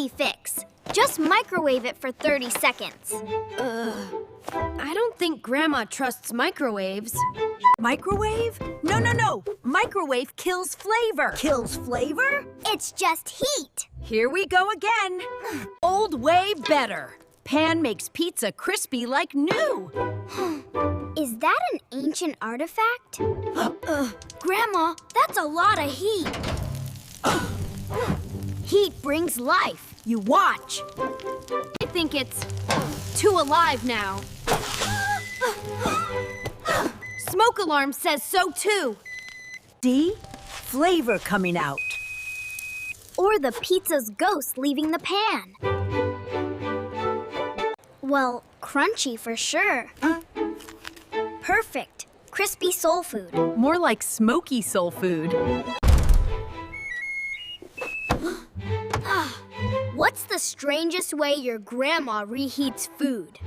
easy fix. Just microwave it for 30 seconds. I don't think Grandma trusts microwaves. Microwave? No. Microwave kills flavor. Kills flavor? It's just heat. Here we go again. Old way better. Pan makes pizza crispy like new. Is that an ancient artifact? Grandma, that's a lot of heat. Heat brings life. You watch. I think it's too alive now. Smoke alarm says so too. See? Flavor coming out. Or the pizza's ghost leaving the pan. Well, crunchy for sure. Perfect. Crispy soul food. More like smoky soul food. What's the strangest way your grandma reheats food?